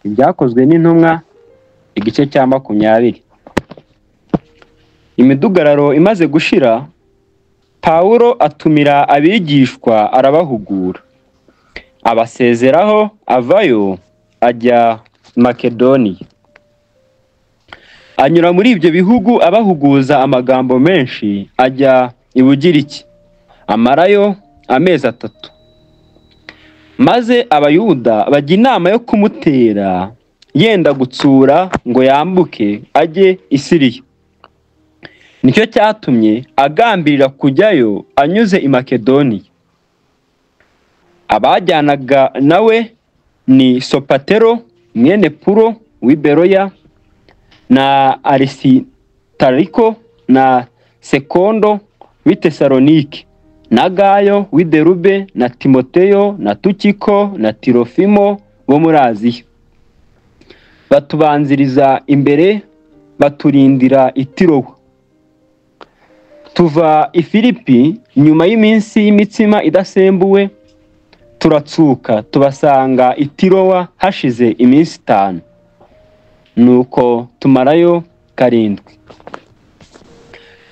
Ibyakozwe n'intumwa igice cya 20. Imidugararo imaze gushira, Pawulo atumira abigishwa arabahugura. Abasezeraho avayo ajya Makedoniya. Anyura muri ibyo bihugu abahuguza amagambo menshi, ajya i Bugiriki. Amarayo amezi 3. Maze abayuda bajya inama yo kumutera yenda gutsura ngo yambuke ajye i Siriya. Nicyo cyatumye agambirira kujyayo anyuze i Makedoniya. Abajyanaga nawe ni Sopatero mwene Puro w'i Beroya, na Arisitariko na Sekondo w'i Tesalonike, na Gayo w'i Derube, na Timoteyo na Tukiko na Tirofimo bo muri Aziya. Batubanziriza imbere baturindira i Tirowa. Tuva i Filipi nyuma y'iminsi y'imitsima idasembuwe, turatsuka tubasanga i Tirowa hashize iminsi 5. Nuko tumarayo 7.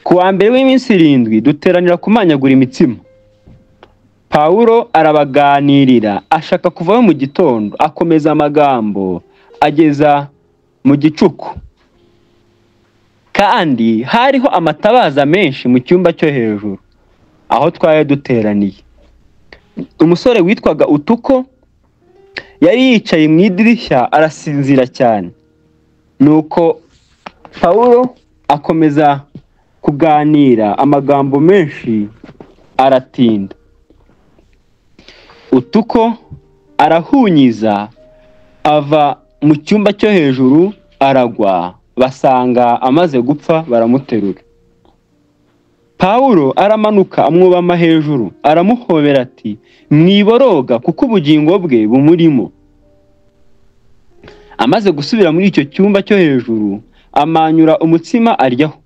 Kuwa mbere w'iminsi 7 duteranira kumanyagura imitsima. Pawulo arabaganirira ashaka kuvaho mu gitondo, akomeza amagambo ageza mu gicuku. Kandi hariho amatabaza menshi mu cyumba cyo hejuru aho twaye duteraniye. Umusore witwaga Utuko yari yicaye mu idirishya arasinzira cyane. Nuko Pawulo akomeza kuganira amagambo menshi aratinda. Utuko arahunyiza ava mu cyumba cyo hejuru aragwa, basanga amaze gupfa baramuterura. Pawulo aramanuka amwubama hejuru aramuhobera ati, mwiboroga kuko ubugingo bwe bumurimo. Amaze gusubira muri icyo cyumba cyo hejuru amanyura umutsima aryaho,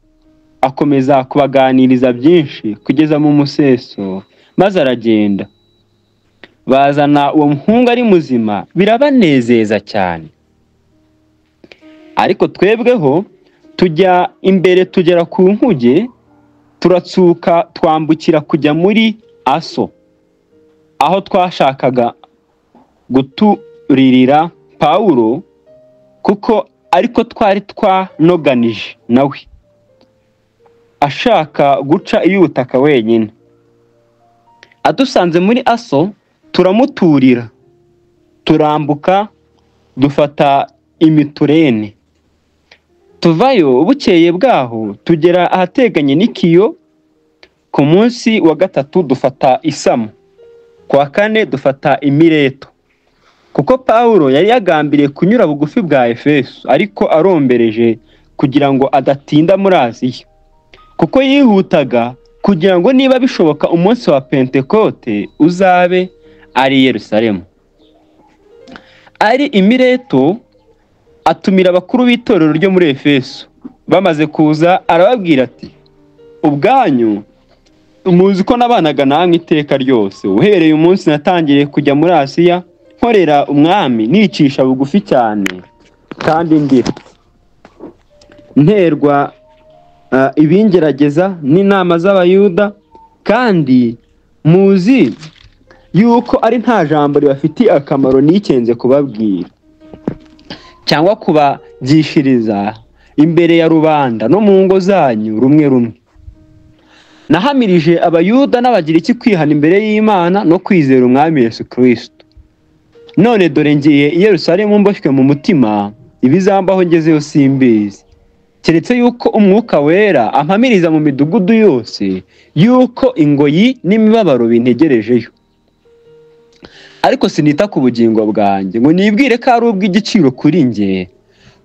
akomeza kubaganiriza byinshi kugeza mu museso, maze aragenda. Bazana uwo muhungu ari muzima, birabanezeza cyane. Ariko twebweho tujya imbere tugera ku nkuge, turatsuka twambukira kujya muri Aso, aho twashakaga guturirira Pawulo, kuko ariko twari twanoganije nawe, ashaka guca iy'ubutaka wenyine. Adusanze muri Aso turamuturira, turambuka dufata Imiturene. Tuvayo bukeye bwaho tugera ahateganye n'Ikiyo. Ku munsi wa 3 dufata Isamu, kwa 4 dufata Imileto, kuko Pawulo yari yagambiriye kunyura bugufi bwa Efeso, ariko arombereje kugira ngo adatinda muri Aziya, kuko yihutaga kugira ngo niba bishoboka umunsi wa Pentekote uzabe ari Yerusalemu. Ari Imileto atumira abakuru b'itorero ryo muri Efeso. Bamaze kuza arababwira ati, ubwanyu muzi ko nabanaga namwe iteka ryose, uhereye umunsi natangiriye kujya muri Asiya nkorera umwami, nicisha bugufi cyane kandi ndira nterwa ibingerageza n'inama z'abayuda, kandi muzi yuko ari nta jambo ribafitiye akamaro nikenze kubabwira cyangwa kubagishiriza imbere ya rubanda no mu ngo zanyu rumwe rumwe. Nahamirije abayuda n'abagiriki kwihana imbere y'Imana no kwizera umwami Yesu Kristo. None dore ngiye i Yerusalemu mboshywe mu mutima, ibizambaho ngezeyo simbizi, keretse yuko umwuka wera ampamiriza mu midugudu yose yuko ingoyi n'imibabaro bintegerejeyo. Ariko sinita ku bugingo bwanjye ngo nibwire ko ari ubw'igiciro kuri nge,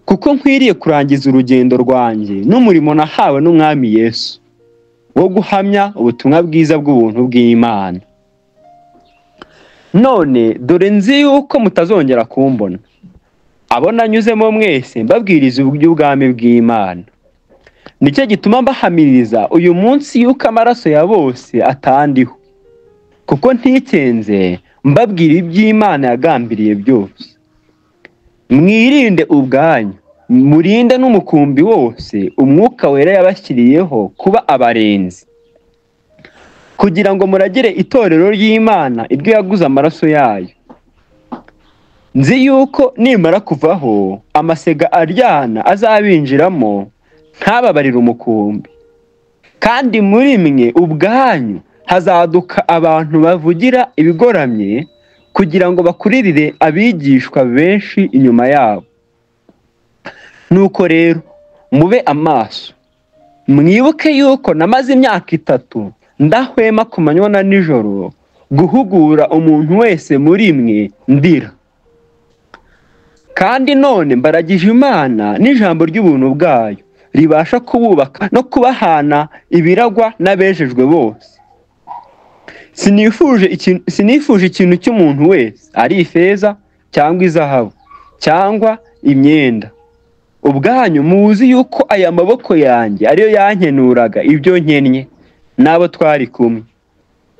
kuko nkwiriye kurangiza urugendo rwanjye n'umurimo nahawe n'umwami Yesu wo guhamya ubutumwa bwiza bw'ubuntu bw'Imana. None dore nzi yuko mutazongera kumbona, abo nanyuzemo mwese mbabwiriza ubw'ubwami bw'Imana. Nicyo gituma mbahamiriza uyu munsi yuko amaraso ya bose atandiho, kuko ntikenze mbabwira iby'Imana yagambiriye byose. mwirinde ubwanyu, murinde n'umukumbi wose umwuka wera yabashyiriyeho kuba abarinzi, kugira ngo muragire itorero ry'Imana iryo yaguze amaraso yayo. Nzi yuko nimara kuvaho amasega aryana azabinjiramo ntababarire umukumbi, kandi muri mwe ubwanyu hazaduka abantu bavugira ibigoramye kugira ngo bakuririre abigishwa benshi inyuma yabo. Nuko rero mube amaso, mwibuke yuko namaze imyaka 3 ndahwema ku manywa na nijoro guhugura umuntu wese muri mwe ndira. Kandi none mbaragije Imana n'ijambo ry'ubuntu bwayo ribasha kububaka no kubahana ibiragwa n'abejejwe bose. Sinifuje ikintu cy'umuntu wese, ari ifeza cyangwa izahabu cyangwa imyenda. Ubwanyu muzi yuko aya maboko yanjye ariyo yankenuraga ibyo nkennye n'abo twari kumwe.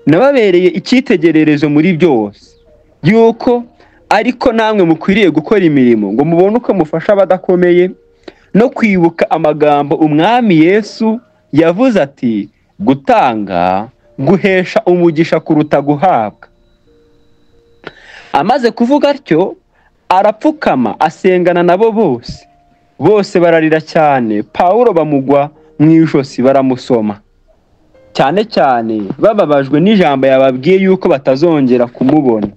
Nababereye icyitegererezo muri byose, yuko ariko namwe mukwiriye gukora imirimo ngo mubone uko mufasha abadakomeye, no kwibuka amagambo umwami Yesu yavuze ati, gutanga guhesha umugisha kuruta guhabwa. Amaze kuvuga atyo arapfukama asengana nabo bose bararira cyane. Pawulo bamugwa mu ijosi baramusoma cyane cyane, bababajwe n'ijambo yababwiye yuko batazongera kumubona.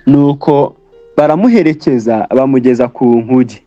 Nuko baramuherekeza bamugeza ku nkuge.